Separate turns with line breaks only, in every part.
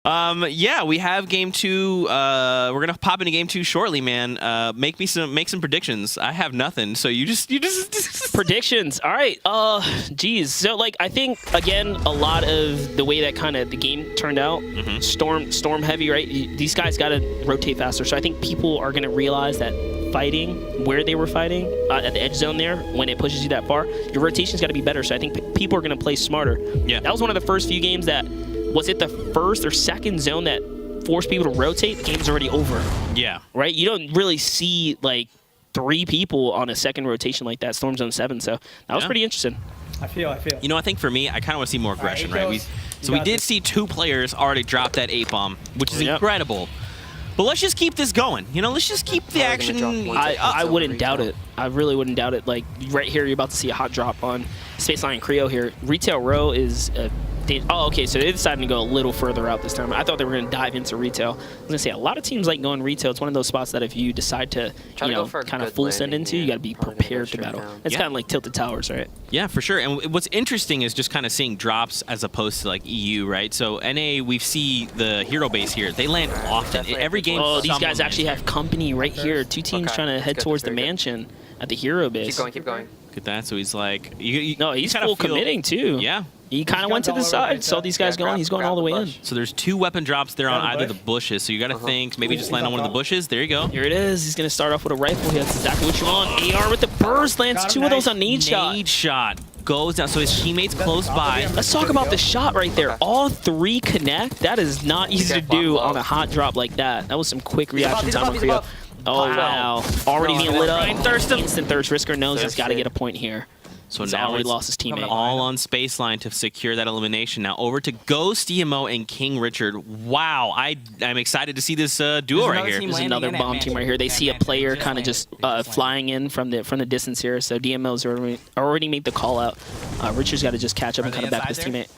Yeah, we have game 2. We're gonna pop into game 2 shortly, man. Make some predictions. I have nothing, so you just
predictions. All right. Geez. So like I think again a lot of the way that kind of the game turned out, storm heavy, right? These guys got to rotate faster. So I think people are gonna realize that fighting where they were fighting at the edge zone there, when it pushes you that far, your rotation's got to be better. So I think people are gonna play smarter.
Yeah.
That was one of the first few games that. Was it the first or second zone that forced people to rotate? The game's already over.
Yeah.
Right? You don't really see, like, 3 people on a second rotation like that, Storm Zone 7, so that was pretty interesting.
I feel.
You know, I think for me, I kind of want to see more aggression, right? We did see 2 players already drop that 8-bomb, which is incredible. But let's just keep this going. You know, let's just keep the action.
I wouldn't doubt it. I really wouldn't doubt it. Like, right here, you're about to see a hot drop on Spaceline and Creo here. Retail Row is... Oh, okay, so they decided to go a little further out this time. I thought they were going to dive into retail. I was going to say, a lot of teams like going retail. It's one of those spots that if you decide to, you know, kind of full send into, you got to be prepared to battle. It's kind of like Tilted Towers, right?
Yeah, for sure. And what's interesting is just kind of seeing drops as opposed to like EU, right? So NA, we see the hero base here. They land often. Every game.
Oh, these guys actually have company right here. 2 teams trying to head towards the mansion at the hero base.
Keep going.
Look at that. So he's like...
No, he's full committing, too.
Yeah.
He kind of went to the side, saw these guys going. He's going all the way in.
So there's 2 weapon drops there on either the bushes. So you got to think maybe just land on one of the bushes. There you go.
Here it is. He's going to start off with a rifle. That's exactly what you want. AR with the burst lands 2 of those on nade shot.
Nade shot goes down. So his teammates close by.
Let's talk about the shot right there. All 3 connect. That is not easy to do on a hot drop like that. That was some quick reaction time on Creo. Oh, wow. Already being lit up. Instant thirst. Risker knows he's got to get a point here.
So
he's
now
already lost his teammate.
All on Spaceline to secure that elimination. Now over to Ghost, EMO, and King Richard. Wow, I'm excited to see this duo right here.
There's another bomb team right here. They see a player kind of just flying in from the distance here. So DMO's already made the call out. Richard's got to just catch up and kind of back his teammate.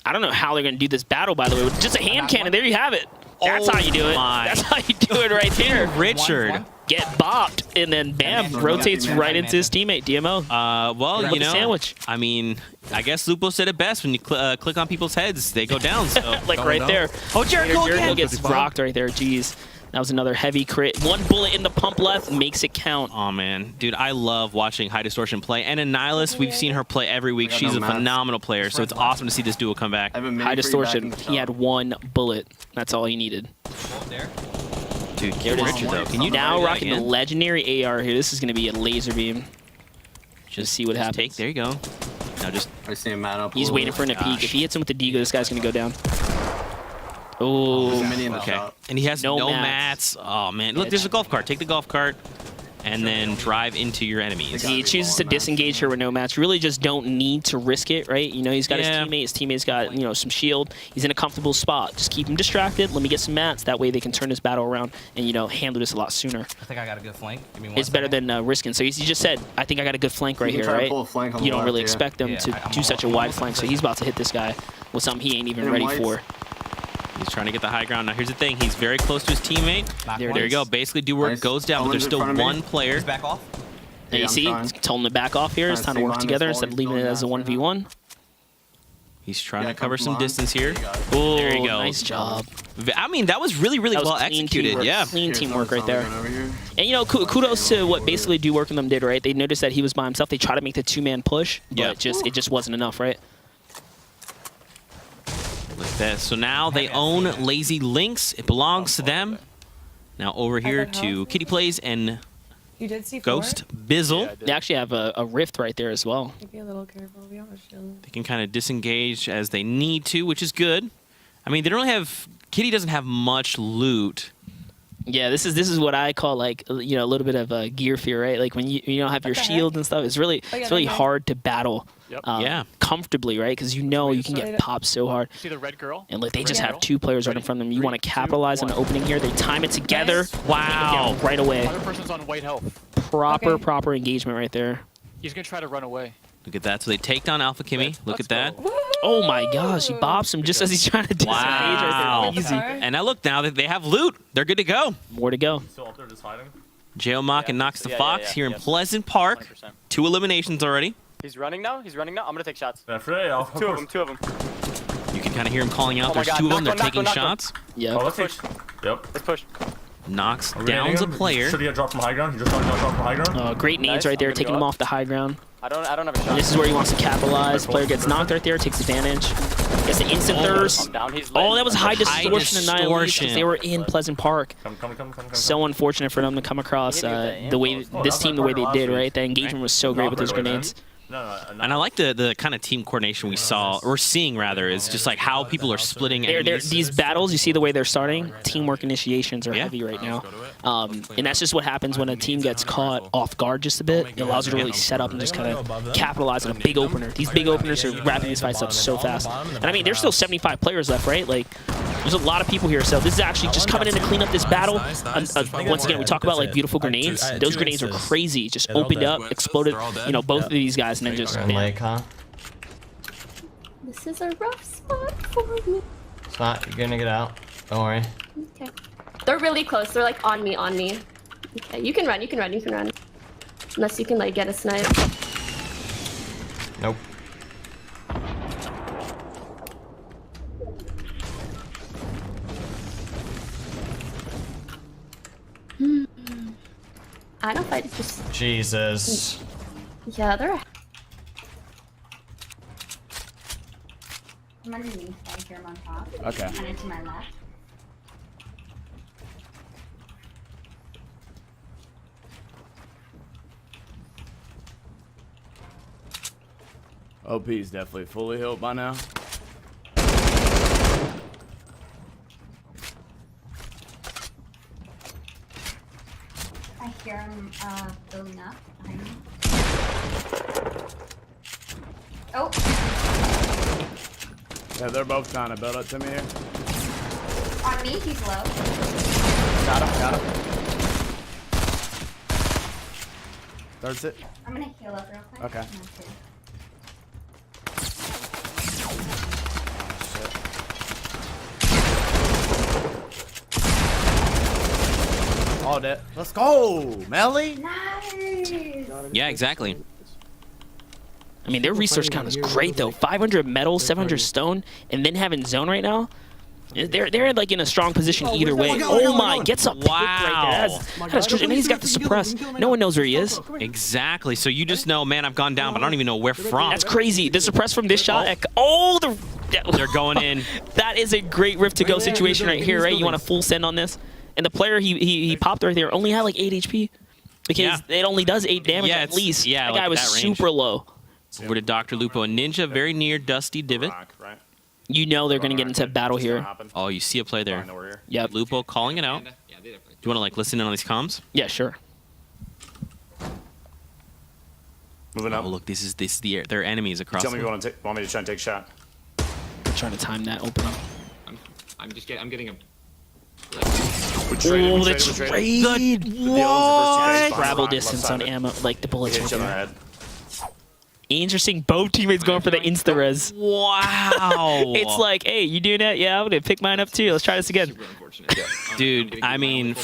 I don't know how they're going to do this battle, by the way. With just a hand cannon, there you have it. That's how you do it. That's how you do it right there.
Richard.
Get bopped, and then bam, rotates right into his teammate, DMO.
Well, you know,
sandwich.
I mean, I guess Lupo said it best. When you click on people's heads, they go down. So.
Like right there.
Oh, Jericho
gets rocked right there. Jeez. That was another heavy crit. 1 bullet in the pump left makes it count.
Oh, man. Dude, I love watching High Distortion play. And Annihilus, we've seen her play every week. She's a phenomenal player, so it's awesome to see this duo come back.
High Distortion, he had 1 bullet. That's all he needed.
Dude, King Richard, though. Can you
now rocking the legendary AR here? This is going to be a laser beam. Just see what happens.
There you go. Now just...
He's waiting for him to peek. If he hits him with the Deagle, this guy's going to go down. Oh,
okay. And he has no mats. Oh, man. Look, there's a golf cart. Take the golf cart and then drive into your enemies.
He chooses to disengage here with no mats. Really just don't need to risk it, right? You know, he's got his teammate. His teammate's got, you know, some shield. He's in a comfortable spot. Just keep him distracted. Let me get some mats. That way they can turn this battle around and, you know, handle this a lot sooner.
I think I got a good flank. Give me 1
It's better than risking. So he just said, I think I got a good flank right here, right? You don't really expect them to do such a wide flank. So he's about to hit this guy with something he ain't even ready for.
He's trying to get the high ground. Now, here's the thing. He's very close to his teammate. There you go. Basically, do work goes down, but there's still 1 player.
Back off.
And you see, he's told him to back off here. It's time to work together instead of leaving it as a 1v1.
He's trying to cover some distance here.
Oh,
there you go.
Nice job.
I mean, that was really well executed.
Teamwork.
Yeah.
Clean teamwork right there. And, you know, kudos to what basically Do Work and them did, right? They noticed that he was by himself. They tried to make the 2-man push, but it just wasn't enough, right?
Like this. So now they own Lazy Links. It belongs to them. Now over here to Kitty Plays and Ghost Bizzle.
They actually have a rift right there as well.
Be a little careful. We have a shield.
They can kind of disengage as they need to, which is good. I mean, they don't have... Kitty doesn't have much loot.
Yeah, this is what I call, like, you know, a little bit of gear fear, right? Like when you don't have your shield and stuff, it's really hard to battle comfortably, right? Because you know you can get popped so hard.
See the red girl?
And like they just have 2 players right in front of them. You want to capitalize on the opening here. They time it together. Wow! Right away.
Other person's on white health.
Proper engagement right there.
He's gonna try to run away.
Look at that. So they take down Alpha Kimmy. Look at that.
Oh my gosh, he bops him just as he's trying to disengage right there. Easy.
And now look, now that they have loot, they're good to go.
More to go.
Still up there just hiding?
Geomock and Knox the Fox here in Pleasant Park.
100%.
2 eliminations already.
He's running now. I'm gonna take shots.
Two of them.
You can
kind of hear him calling out.
Oh my
There's
God,
two of them. They're
knock one,
taking
knock one.
shots.
Yeah.
Oh, let's
Push.
Yep.
Let's push.
Knocks downs a player.
Should he have dropped from high ground? He just got dropped from high ground.
Great nades
Nice.
right there,
I'm gonna
taking
go
him
up.
off the high ground.
I don't have a shot.
And this is where he wants to capitalize. Player gets knocked right there, takes advantage. Gets the instant thirst.
I'm down. He's lit.
Oh, that was high distortion
distortion.
annihilation. They were in Pleasant Park.
Come.
So unfortunate for them to come across the way this team the way they did, right? The engagement was so great with those grenades.
And I like the kind of team coordination we saw, or seeing rather, is just like how people are splitting enemies.
These battles, you see the way they're starting. Teamwork initiations are heavy right now, and that's just what happens when a team gets caught off guard just a bit. It allows you to really set up and just kind of capitalize on a big opener. These big openers are wrapping these fights up so fast. And I mean, there's still 75 players left, right? Like, there's a lot of people here, so this is actually just coming in to clean up this battle. Once again, we talk about like beautiful grenades. Those grenades are crazy. Just opened up, exploded, you know, both of these guys, and then just.
Lake, huh?
This is a rough spot for me.
It's not. You're gonna get out. Don't worry.
Okay. They're really close. They're like on me. Okay, you can run. Unless you can like get a snipe.
Nope.
I don't fight. It's just
Jesus.
yeah. They're.
I'm underneath, I hear him on top.
Okay.
Kind of to my left.
OP is definitely fully healed by now.
I hear him building up behind me. Oh!
Yeah, they're both trying to build up to me here.
On me, he's low.
Got him. Third it.
I'm gonna heal up real quick.
Okay. All dead. Let's go, Melly.
Nice!
Yeah, exactly.
I mean, their resource count is great though. 500 metal, 700 stone, and then having zone right now. They're like in a strong position either way. Oh my, gets a pick right there. That is crazy. And he's got the suppress. No one knows where he is.
Exactly. So you just know, man, I've gone down, but I don't even know where from.
That's crazy. The suppress from this shot. Oh,
They're going in.
That is a great rift to go situation right here, right? You want a full send on this, and the player he popped right there only had like 8 HP because it only does 8 damage at least.
Yeah,
that guy was super low.
Over to Dr. Lupo and Ninja, very near Dusty Divot.
You know they're gonna get into a battle here.
Oh, you see a play there.
Yep.
Lupo calling it out. Do you want to like listen in on these comms?
Yeah, sure.
Moving
Oh,
up.
look, this is their enemies across.
Tell me you want me to try and take a shot.
Trying to time that open up.
I'm getting him.
We traded,
Oh,
we
that's
traded.
trade.
What?
Travel distance on ammo, like the bullets.
Hit each other in the
Right
head.
Interesting. Both teammates going for the insta res.
Wow.
It's like, hey, you doing that? Yeah, I'm gonna pick mine up too. Let's try this again.
Super unfortunate.
Dude, I mean,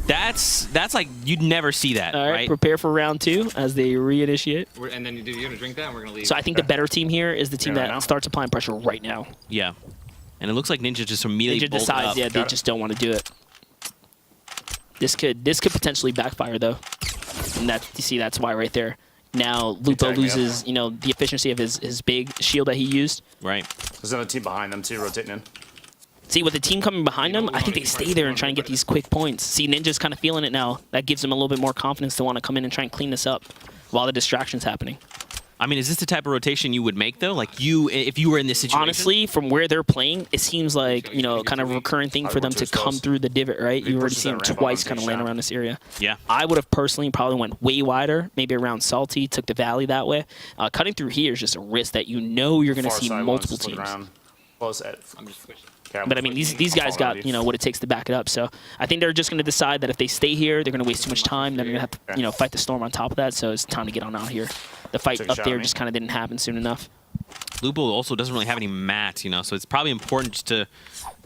that's like you'd never see that,
All right,
right?
prepare for round 2 as they reinitiate.
And then you're gonna drink that, and we're gonna leave.
So I think the better team here is the team
Yeah,
that
right now?
starts applying pressure right now.
Yeah. And it looks like Ninja just immediately
Ninja
bolted
decides,
up.
yeah, they just don't want to do it. This could potentially backfire though, and that you see that's why right there. Now Lupo
tagged me up.
loses, you know, the efficiency of his big shield that he used.
Right.
There's another team behind them too, rotating in.
See, with the team coming behind them, I think they stay there and try and get these quick points. See, Ninja's kind of feeling it now. That gives him a little bit more confidence to want to come in and try and clean this up while the distraction's happening.
I mean, is this the type of rotation you would make though? Like if you were in this situation?
Honestly, from where they're playing, it seems like, you know, kind of a recurring thing for them to come through the divot, right? You already see them twice kind of land around this area.
Yeah.
I would have personally probably went way wider, maybe around Salty, took the valley that way. Cutting through here is just a risk that you know you're going to
Far
see
side
multiple
ones, just look
teams.
around. Close at.
I'm just pushing.
Okay,
But I mean, these guys got, you know, what it takes to back it up. So I think they're just going to decide that if they stay here, they're going to waste too much time. Then they're going to have to, you know, fight the storm on top of that. So it's time to get on out here. The fight
Take a
up
shot
there
at me.
just kind of didn't happen soon enough.
Lupo also doesn't really have any mats, you know, so it's probably important just to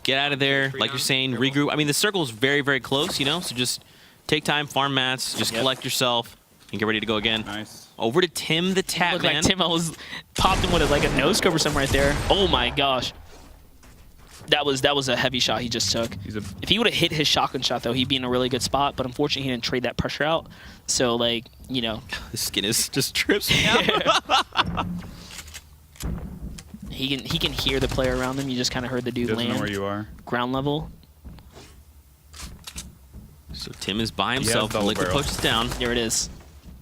get out of there, like you're saying, regroup. I mean, the circle is very, very close, you know, so just take time, farm mats, just collect yourself, And get ready to go again.
Nice.
Over to Tim the Tap
Looked
Man.
like Tim was popped him with like a nose cover or something right there. Oh my gosh. That was a heavy shot he just took. If he would have hit his shotgun shot though, he'd be in a really good spot. But unfortunately, he didn't trade that pressure out. So like, you know,
The skin is just trips me out.
he can hear the player around him. You just kind of heard the dude
Doesn't know
land
where you are.
ground level.
So Tim is by himself.
double
Liquid
barrel.
pushes down.
There it is.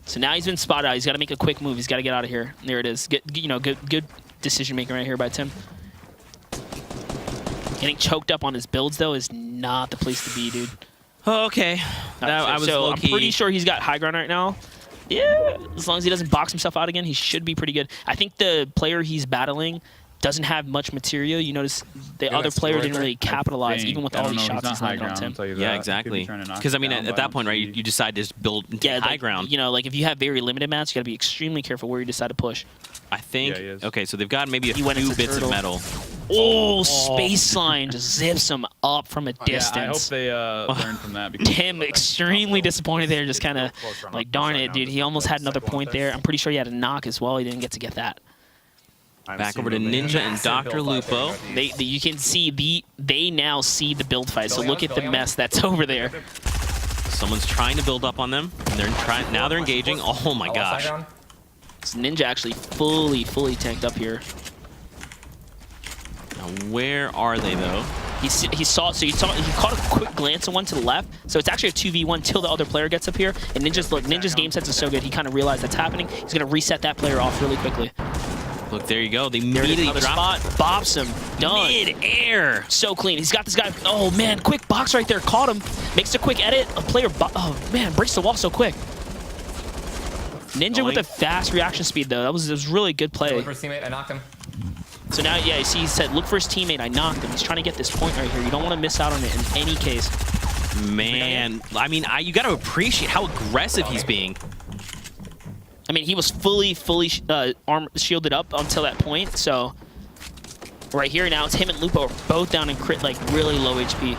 So now he's been spotted out. He's got to make a quick move. He's got to get out of here. There it is. Good decision making right here by Tim. Getting choked up on his builds though is not the place to be, dude.
Okay. I was
so I'm
low-key-
pretty sure he's got high ground right now. Yeah, as long as he doesn't box himself out again, he should be pretty good. I think the player he's battling doesn't have much material. You notice the other player didn't really capitalize, even with all these shots he's landing on Tim.
Yeah, exactly. Because I mean, at that point, right, you decide to just build
Yeah,
high
like,
ground.
You know, like if you have very limited mats, you got to be extremely careful where you decide to push.
I think.
Yeah, he is.
Okay, so they've got maybe a
He went
few
into
bits
turtle.
of metal.
Oh, space line just zips him up from a
Yeah, I hope
distance.
they learn from that. Because
Tim extremely disappointed there, just kind of like, darn it, dude. He almost had another point there. I'm pretty sure he had a knock as well. He didn't get to get that.
Back over to Ninja and Dr. Lupo.
You can see they now see the build fight. So look at the mess that's over there.
Someone's trying to build up on them. And now they're engaging. Oh my gosh.
So Ninja actually fully tanked up here.
Now, where are they though?
He caught a quick glance of one to the left. So it's actually a 2v1 till the other player gets up here. And Ninja's game sense is so good. He kind of realized that's happening. He's gonna reset that player off really quickly.
Look, there you go. They
There it is,
immediately
another
drop
spot, bops him, done.
mid-air.
So clean. He's got this guy. Oh man, quick box right there. Caught him. Makes a quick edit. A player. Oh man, breaks the wall so quick. Ninja with a fast reaction speed though. It was really good play.
First teammate, I knocked him.
So now, yeah, you see, he said, look for his teammate. I knocked him. He's trying to get this point right here. You don't want to miss out on it in any case.
Man, I mean, you got to appreciate how aggressive he's being.
I mean, he was fully arm shielded up until that point. So right here now, it's him and Lupo are both down in crit, like really low HP.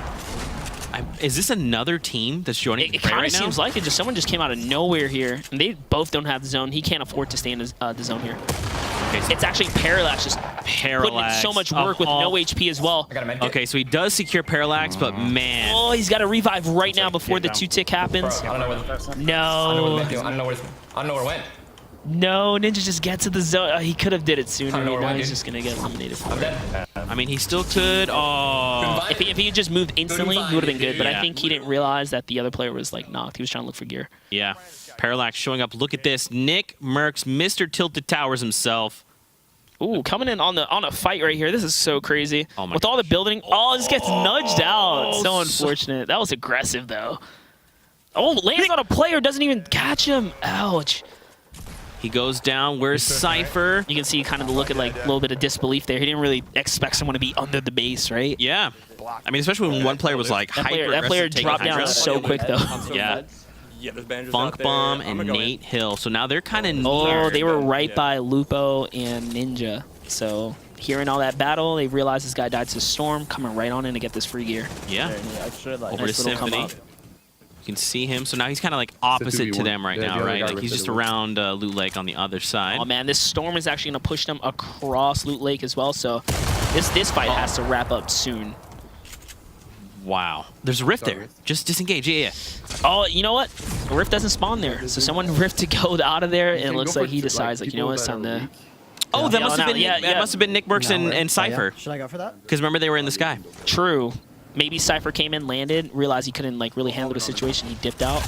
Is this another team that's joining
It
the fray
kind
right
of
now?
seems like it. Someone just came out of nowhere here, and they both don't have the zone. He can't afford to stay in the zone here.
Okay, so
It's actually Parallax just putting in so much work with no HP as well.
I got a med kit.
Okay, so he does secure Parallax, but man.
Oh, he's got to revive right now before the 2-tick happens.
Bro, I don't know where the
No.
med kit- I don't know where it went.
No, Ninja just gets to the zone. He could have did it sooner.
I don't know where
Now
it went,
he's
dude.
just going to get eliminated for
I'm
it.
dead.
I mean, he still could. Oh.
If he had just moved instantly, he would have been good. But
Yeah.
I think he didn't realize that the other player was like knocked. He was trying to look for gear.
Yeah. Parallax showing up. Look at this. Nickmercs, Mr. Tilted Towers himself.
Ooh, coming in on a fight right here. This is so crazy.
Oh my
With all the building. Oh, this gets nudged out. So
so-
unfortunate. That was aggressive, though. Oh, lands on a player. Doesn't even catch him. Ouch.
He goes down. Where's Cypher?
You can see kind of the look at like a little bit of disbelief there. He didn't really expect someone to be under the base, right?
Yeah. I mean, especially when one player was like
That player dropped down so quick, though.
Yeah. Funk Bomb and Nate Hill. So now they're kind of near.
Oh, they were right by Lupo and Ninja. So hearing all that battle, they realized this guy died to Storm, coming right on in to get this free gear.
Yeah. Over to
Nice little come
Symphony.
up.
You can see him. So now he's kind of like opposite to them right now, right? Like he's just around Loot Lake on the other side.
Oh man, this Storm is actually going to push them across Loot Lake as well. So this fight has to wrap up soon.
Wow. There's a rift there. Just disengage. Yeah.
Oh, you know what? A rift doesn't spawn there. So someone rift to go out of there, and it looks like he decides, like, you know what, it's time to...
Oh, that
Yeah,
must have been that must have been Nickmercs and Cypher.
Should I go for that?
Because remember they were in the sky.
True. Maybe Cypher came in, landed, realized he couldn't like really handle the situation. He dipped out.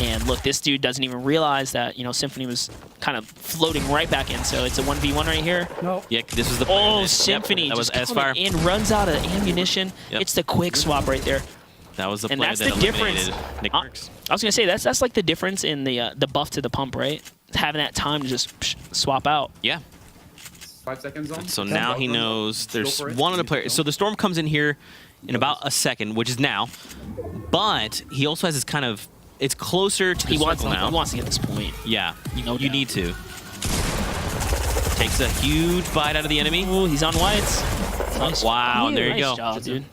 And look, this dude doesn't even realize that, you know, Symphony was kind of floating right back in. So it's a 1v1 right here.
No.
Yeah, this was the.
Oh,
Yep,
Symphony
that was
just
S-Fire.
coming in, runs out of ammunition.
Yep.
It's the quick swap right there.
That was the
And
player
that's
that
the difference.
eliminated Nickmercs.
I was gonna say that's like the difference in the buff to the pump, right? Having that time to just swap out.
Yeah.
5 seconds on.
So now he knows there's one other player. So the Storm comes in here in about a second, which is now. But he also has this kind of. It's closer to the circle now.
He wants to get this point.
Yeah,
No
you
doubt.
need to. Takes a huge bite out of the enemy.
Ooh, he's on whites. Nice.
Wow, there you
nice
go.
Job, dude.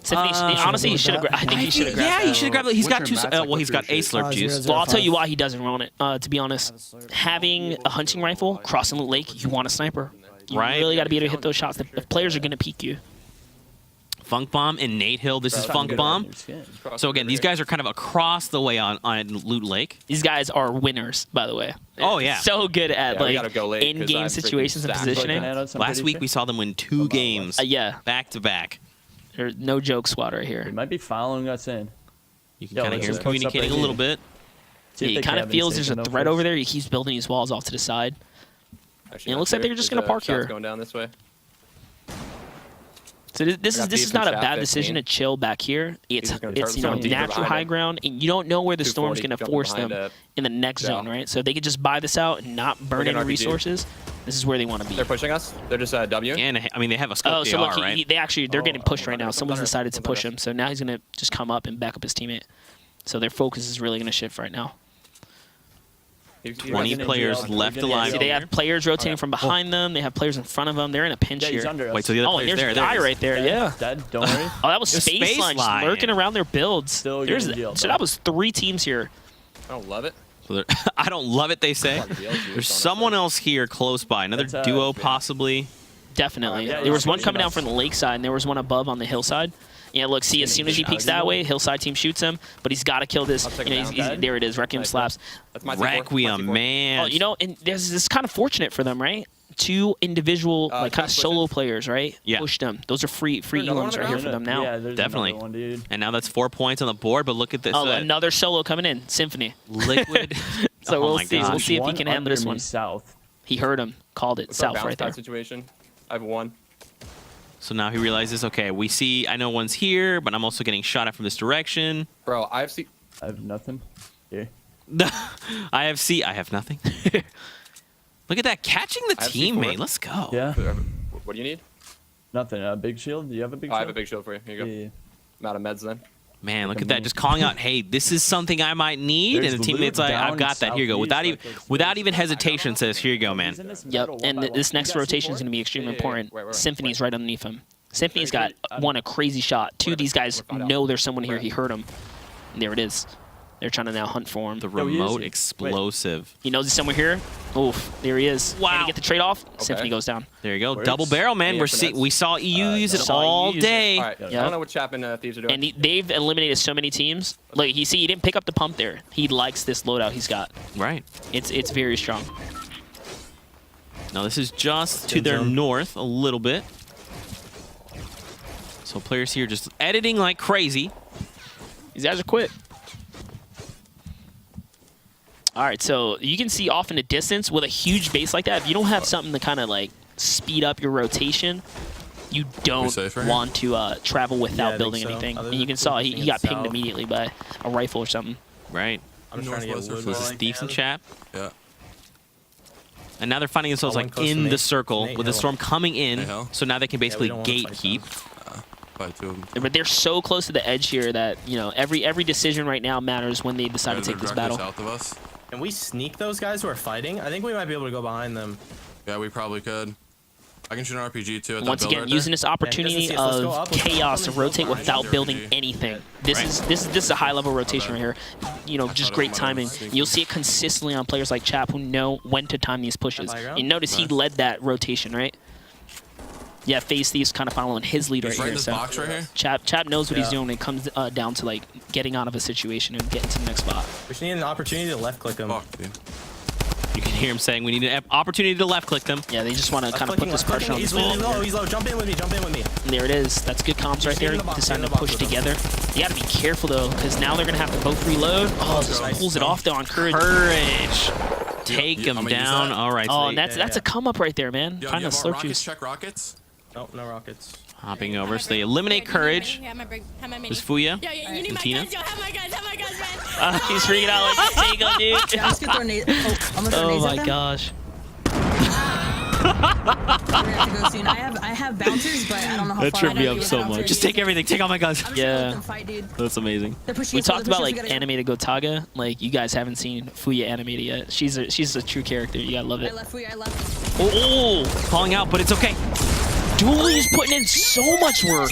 Symphony, honestly, he should have. I think he should have grabbed.
Yeah, he should have grabbed it. He's got
What's
two.
your max, like,
Well, he's got a
what's your
slurp
shit?
juice.
Well, I'll tell you why he doesn't run it. To be honest, having a hunting rifle crossing the lake, you want a sniper. You
Right.
really got to be able to hit those shots. If players are going to peek you.
Funk Bomb and Nate Hill. This is Funk Bomb. So again, these guys are kind of across the way on Loot Lake.
These guys are winners, by the way.
Oh, yeah.
So good at
Yeah, we gotta go late 'cause
in-game
I'm
situations and
freaking
positioning.
Last week we saw them win 2 games
Yeah,
back to back.
there's no joke squad right
He
here.
might be following us in.
You can
Yo,
kind of hear him
let's
communicating a little bit.
See if
He
they
kind of
cabin
feels there's a
station
threat
first.
over there. He keeps building these walls off to the side.
Actually,
It
not
looks like
sure.
they're just
There's
gonna park
shots
here.
Going down this way.
So this
got
is
beef
not a
in
bad
chat,
decision to
15.
chill back here. It's
just gonna turn
you know
someone deeper
natural
behind
high
him.
ground, and you don't know where the storm's
240
going to
jumping
force
behind
them
it.
in the next
Yeah.
zone, right? So if they could just buy this out and not burn
Look at
any
RPG.
resources. This is where they want to be.
They're pushing us. They're just W.
And I mean, they have a scope
Oh, so look,
DR, right?
they're getting pushed right now.
under,
Someone's
under,
decided to
under.
push him, so now he's gonna just come up and back up his teammate. So their focus is really gonna shift right now.
20
He's
players
in jail.
left
He's in
alive.
See,
jail.
they have players rotating
Alright.
from behind them. They have players in front of them. They're in a pinch
Yeah, he's
here.
under us.
Wait, so the
Oh,
other
and
player's
there's
there.
a guy
There it
right there.
Dead.
Yeah.
Dead. Don't worry.
Oh, that was
The
Space Line just lurking around their builds.
Still
There's
getting jailed,
so
though.
that was 3 teams here.
I don't love it.
So they're- I don't love it, they say. There's someone else here close by. Another
That's,
duo, possibly.
Definitely.
Yeah,
There was
he's
one
pushing
coming down
us.
from the lakeside, and there was one above on the hillside. Yeah, look, see, as soon as he peeks that way, hillside team shoots him, but he's got to kill this.
I'll take
You know,
him
he's,
down.
there it is, Requiem
Nice.
slaps.
That's my C4.
Requiem,
My C4.
man.
Oh, you know, and this is kind of fortunate for them, right? 2 individual, like kind of
push
solo
it.
players, right?
Yeah.
Push them. Those are free
another one
elims
on
right
the
here for them now.
Yeah, there's
Definitely.
another one, dude.
And now that's 4 points on the board, but look at this.
Oh, another solo coming in, Symphony.
Liquid.
So
Oh
we'll
my
see. We'll
gosh.
see if he
One
can handle this
under me
one.
South.
He heard him, called it
What's our
south
bounce
right there.
pad situation? I have 1.
So now he realizes, okay, we see, I know one's here, but I'm also getting shot at from this direction.
Bro, I have C.
I have nothing. Here.
I have nothing. Look at that, catching the
I have
teammate.
C4.
Let's go.
Yeah.
What do you need?
Nothing. A big shield. Do you have a big
Oh,
shield?
I have a big shield for you. Here you go.
Yeah.
I'm out of meds then.
Man, look
Look
at
at
that,
me.
just calling out, hey, this is something I might need,
There's
and the teammate's
loot
like, I've
down
got that. Here you go.
southeast,
Without even hesitation, says, here you go, man.
He's in this
Yep,
metal one
and
by one.
this
You
next
got
rotation is
C4?
going to be extremely
Yeah, yeah, yeah.
important.
Wait,
Symphony's right underneath him. Symphony's got one a crazy shot. 2 of these guys
find out.
know there's someone here. He heard him. And there it is. They're trying to now hunt for him.
The
Yo, he is
remote
here.
explosive.
He knows he's somewhere here. Oof, there he is.
Wow.
Can he get the trade-off? Symphony goes down.
There you go.
Works.
Double barrel, man.
Yeah, for
We saw EU use it
saw
all
EU use it.
day.
All right. I
Yeah.
don't know what Chapman Thieves are doing.
And they've eliminated so many teams. Look, he didn't pick up the pump there. He likes this loadout he's got.
Right.
It's very strong.
Now this is just to their north a little bit. So players here just editing like crazy.
These guys are quick. All right, so you can see off in the distance with a huge base like that, if you don't have something to kind of like speed up your rotation, you don't
safe right
want to travel without
I
building
think so.
anything.
Other
And you
than
can saw
pushing
he got
it
pinged
south.
immediately by a rifle or something.
Right.
I'm just trying to get
Northwest or
wood.
So this
while
is
I
Steve's and
can.
Chap.
Yeah.
And now they're finding themselves
One
like
close to
in the
Nate.
circle
Nate
with the
Hill.
storm coming in.
Nate Hill.
So now they can basically
don't wanna fight
gatekeep.
Probably 2 of them.
But they're so close to the edge here that, you know, every decision right now matters when they decide to
They're
take this
directly
battle.
south of us.
Can we sneak those guys who are fighting? I think we might be able to go behind them.
Yeah, we probably could. I can shoot an RPG too at that
Once
build
again,
right
using
there.
this opportunity
see us. Let's go
of
up. Let's go up
chaos to
on the
rotate
hillside.
without building
Right.
anything. This is a high level rotation right here. You know, just
thought it
great
might have
timing.
been sneaky.
You'll see it consistently on players like Chap who know when to time these pushes.
High ground?
You notice he
Nice.
led that rotation, right? Yeah, Face Thieves kind of following his lead
He's
right
right in
here.
this
So
box right here.
Chap knows what he's
Yeah.
doing when it comes down to like getting out of a situation and getting to the next spot.
We just need an opportunity to left click them.
Fuck, dude.
You can hear him saying we need an opportunity to left click them.
Yeah, they just want to kind of put this pressure on
He's
this wall.
low. He's low. Jump in with me. Jump in with me.
And there it is. That's good comms right
Stay in
there.
the box, stay in
Deciding to
the box
push
with them.
together. You got to be careful though, because now they're gonna have to both reload. Oh, just
Nice.
pulls it off though on Courage.
Courage. Take
Yeah,
him
I'm gonna use
down.
that.
All right.
Oh,
so
and
they-
that's a come up right there, man.
Yo,
Find
you
the
have our
slurp
rockets?
juice.
Check rockets.
Nope, no rockets.
hopping over. So they eliminate Courage. This Fuya and Tina.
He's freaking out like there you go, dude.
I'm just gonna throw nades. Oh, I'm gonna throw
Oh
nades at
my
them.
gosh.
We're gonna have to go soon. I have bouncers, but I don't know how
That
far.
tripped
I
me
gotta
up
be
so
with
much.
bouncers.
Just take everything. Take all my guns.
I'm just gonna let
Yeah.
them fight, dude.
That's amazing.
They're pushing
We
each other,
talked
they're
about
pushing
like
each other.
animated Gotaga. Like you guys haven't seen Fuya animated yet. She's a true character. You gotta love
I
it.
left. I left.
Oh, calling out, but it's okay.
Dooley is putting in so much work.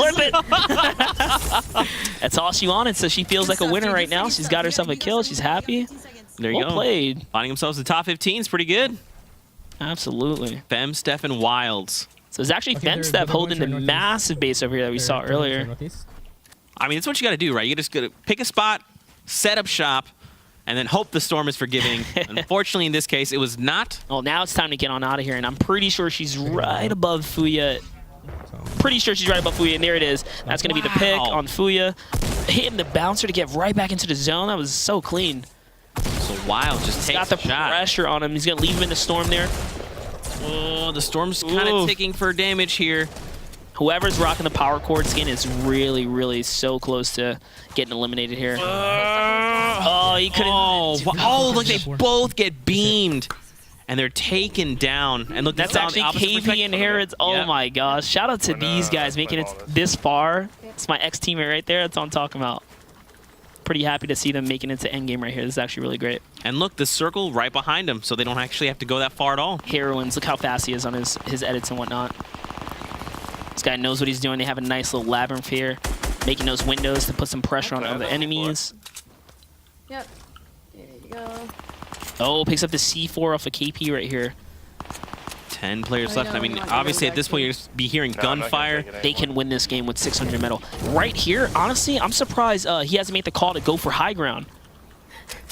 Clip it. That's all she wanted, so she feels like a winner right now. She's got herself a kill. She's happy.
There you
Well
go.
played.
Finding themselves in the top 15 is pretty good.
Absolutely.
Fem, Steph, and Wilds.
So it's actually Femstep holding the massive base over here that we saw earlier.
I mean, that's what you got to do, right? You just got to pick a spot, set up shop, and then hope the storm is forgiving. Unfortunately, in this case, it was not.
Well, now it's time to get on out of here, and I'm pretty sure she's right above Fuya. Pretty sure she's right above Fuya, and there it is. That's going to be the pick on Fuya. Hitting the bouncer to get right back into the zone. That was so clean.
So Wild just takes
got the
shot.
pressure on him. He's going to leave him in the storm there.
Oh, the storm's kind of ticking for damage here.
Whoever's rocking the power cord skin is really, really so close to getting eliminated here. Oh, he couldn't.
Oh, look, they both get beamed. And they're taken down. And look,
that's actually KP and Harrods. Oh my gosh. Shout out to these guys making it this far. It's my ex-teammate right there. That's what I'm talking about. Pretty happy to see them making it to endgame right here. This is actually really great.
And look, the circle right behind them, so they don't actually have to go that far at all.
Heroines, look how fast he is on his edits and whatnot. This guy knows what he's doing. They have a nice little labyrinth here, making those windows to put some pressure on other enemies.
Yep. There you go.
Oh, picks up the C4 off of KP right here.
10 players left. I mean, obviously at this point you're going to be hearing gunfire.
They can win this game with 600 metal. Right here, honestly, I'm surprised he hasn't made the call to go for high ground.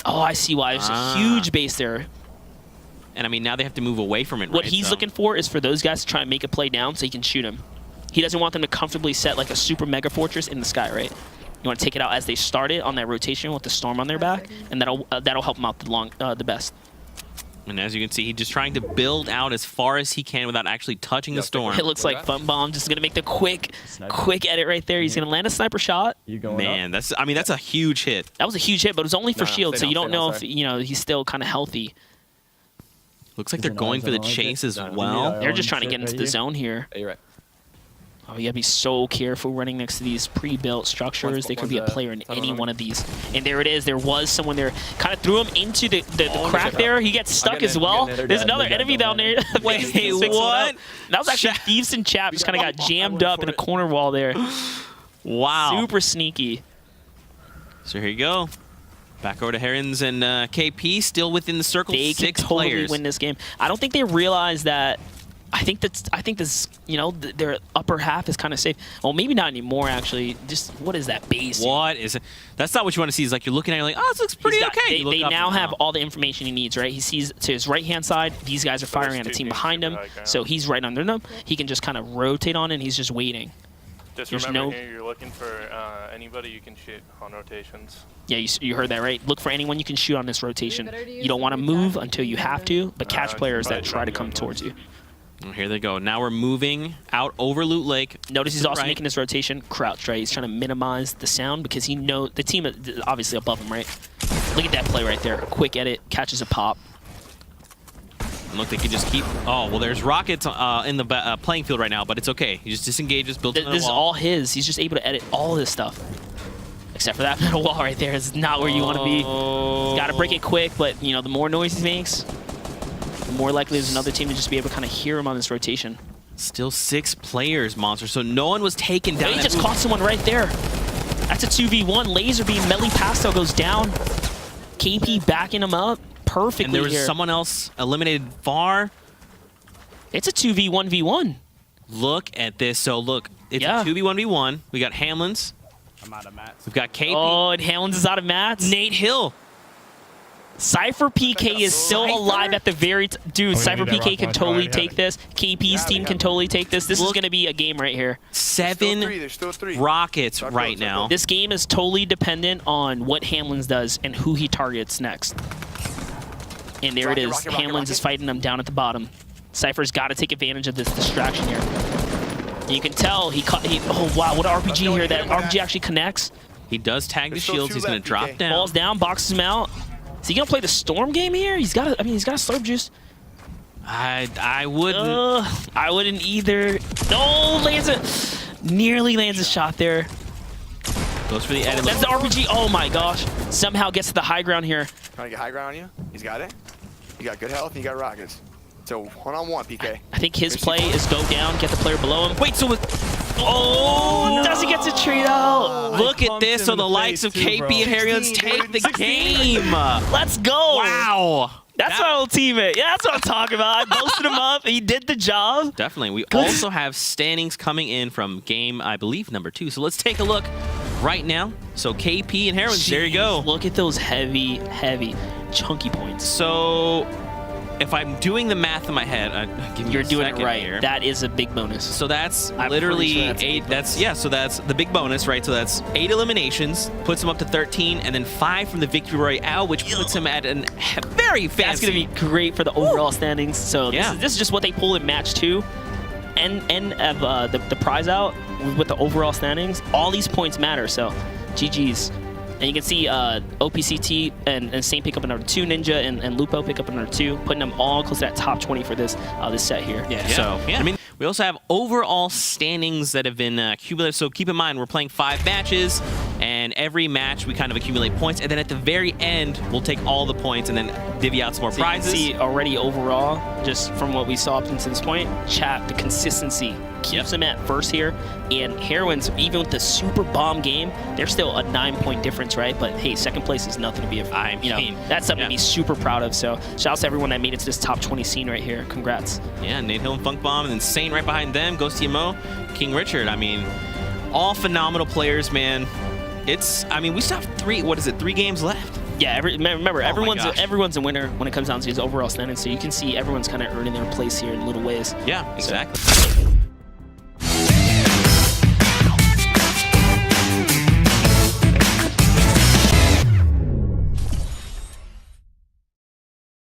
Oh, I see why. There's a huge base there.
And I mean, now they have to move away from it.
What he's looking for is for those guys to try and make a play down so he can shoot him. He doesn't want them to comfortably set like a super mega fortress in the sky, right? You want to take it out as they start it on that rotation with the storm on their back, and that'll help them out the best.
And as you can see, he's just trying to build out as far as he can without actually touching the storm.
It looks like Fun Bomb just gonna make the quick edit right there. He's gonna land a sniper shot.
Man, that's a huge hit.
That was a huge hit, but it was only for shield, so you don't know if he's still kind of healthy.
Looks like they're going for the chase as well.
They're just trying to get into the zone here.
Yeah, you're right.
Oh, you gotta be so careful running next to these pre-built structures. There could be a player in any one of these. And there it is. There was someone there. Kind of threw him into the crack there. He gets stuck as well. There's another enemy down there.
Wait, what?
That was actually Thieves and Chap. Just kind of got jammed up in a corner wall there.
Wow.
Super sneaky.
So here you go. Back over to Herons and KP, still within the circle.
They can
6
totally
players.
win this game. I don't think they realize that. I think this, their upper half is kind of safe. Well, maybe not anymore, actually. Just, what is that base?
What is it? That's not what you want to see. Is like you're looking at it, you're like, oh, this looks pretty okay.
They now have all the information he needs, right? He sees to his right-hand side, these guys are firing at a team behind him, so he's right under them. He can just kind of rotate on it, and he's just waiting.
Just remember here, you're looking for anybody you can shoot on rotations.
Yeah, you heard that, right? Look for anyone you can shoot on this rotation. You don't want to move until you have to, but catch players that try to come towards you.
Oh, here they go. Now we're moving out over Loot Lake.
Notice he's also making this rotation crouched, right? He's trying to minimize the sound because he knows the team is obviously above him, right? Look at that play right there. Quick edit, catches a pop.
And look, they can just keep. Oh, well, there's rockets in the playing field right now, but it's okay. He just disengages, builds another wall.
This is all his. He's just able to edit all this stuff. Except for that metal wall right there. It's not where you want to be. Got to break it quick, but, the more noise he makes, the more likely there's another team to just be able to kind of hear him on this rotation.
Still 6 players, Monster, so no one was taken down.
He just caught someone right there. That's a 2v1. Laser beam, melee pastel goes down. KP backing him up perfectly.
And there was someone else eliminated far.
It's a 2v1v1.
Look at this. So look, it's a 2v1v1. We got Hamlins.
I'm out of mats.
We've got KP.
Oh, and Hamlins is out of mats.
Nate Hill.
Cypher PK is still alive at the very dude. Cypher PK can totally take this. KP's team can totally take this. This is going to be a game right here.
7 rockets right now.
This game is totally dependent on what Hamlins does and who he targets next. And there it is. Hamlins is fighting them down at the bottom. Cypher's got to take advantage of this distraction here. And you can tell oh wow, what an RPG here. That RPG actually connects.
He does tag the shields. He's going to drop down.
Falls down, boxes him out. Is he gonna play the storm game here? He's got a slurp juice.
I wouldn't.
I wouldn't either. No, nearly lands a shot there.
Goes for the edit.
That's the RPG. Oh my gosh! Somehow gets to the high ground here.
Trying to get high ground on you. He's got it. You got good health. And you got rockets.
So one-on-one, PK.
I think his play is go down, get the player below him. Wait, so
Oh,
does he get to trade out?
Look at this. So the likes of KP and Harrions take the game.
Let's go.
Wow.
That's my old teammate. Yeah, that's what I'm talking about. I boasted him up. He did the job.
Definitely. We also have standings coming in from game, I believe, number 2. So let's take a look right now. So KP and Harrions, there you go.
Look at those heavy, chunky points.
So if I'm doing the math in my head,
You're doing it right.
Here.
That is a big bonus.
So that's
I'm
literally
pretty sure that's a
8.
big
That's
bonus.
yeah. So that's the big bonus, right? So that's 8 eliminations, puts him up to 13, and then 5 from the victory royale, which puts him at a very fancy.
That's gonna be great for the overall standings. So
Yeah.
this is just what they pull in match 2, and of the prize out with the overall standings. All these points matter. So GG's. And you can see OPCT and Saint pick up another 2, Ninja and Lupo pick up another 2, putting them all close to that top 20 for this this set here.
Yeah.
So
I mean, we also have overall standings that have been accumulated. So keep in mind, we're playing 5 matches, and every match we kind of accumulate points, and then at the very end, we'll take all the points and then divvy out some more prizes.
You can see already overall, just from what we saw up until this point, chat, the consistency keeps them at first here. And Heroines, even with the super bomb game, they're still a 9-point difference, right? But hey, second place is nothing to be afraid. You know, that's something to be super proud of. So shout out to everyone that made it to this top 20 scene right here. Congrats.
Yeah, Nate Hill and Funk Bomb, and then Saint right behind them, Ghost TMO, King Richard. I mean, all phenomenal players, man. I mean, we still have 3 games left.
Yeah, remember,
gosh.
everyone's a winner when it comes down to his overall standings. So you can see everyone's kind of earning their place here in little ways.
Yeah, exactly.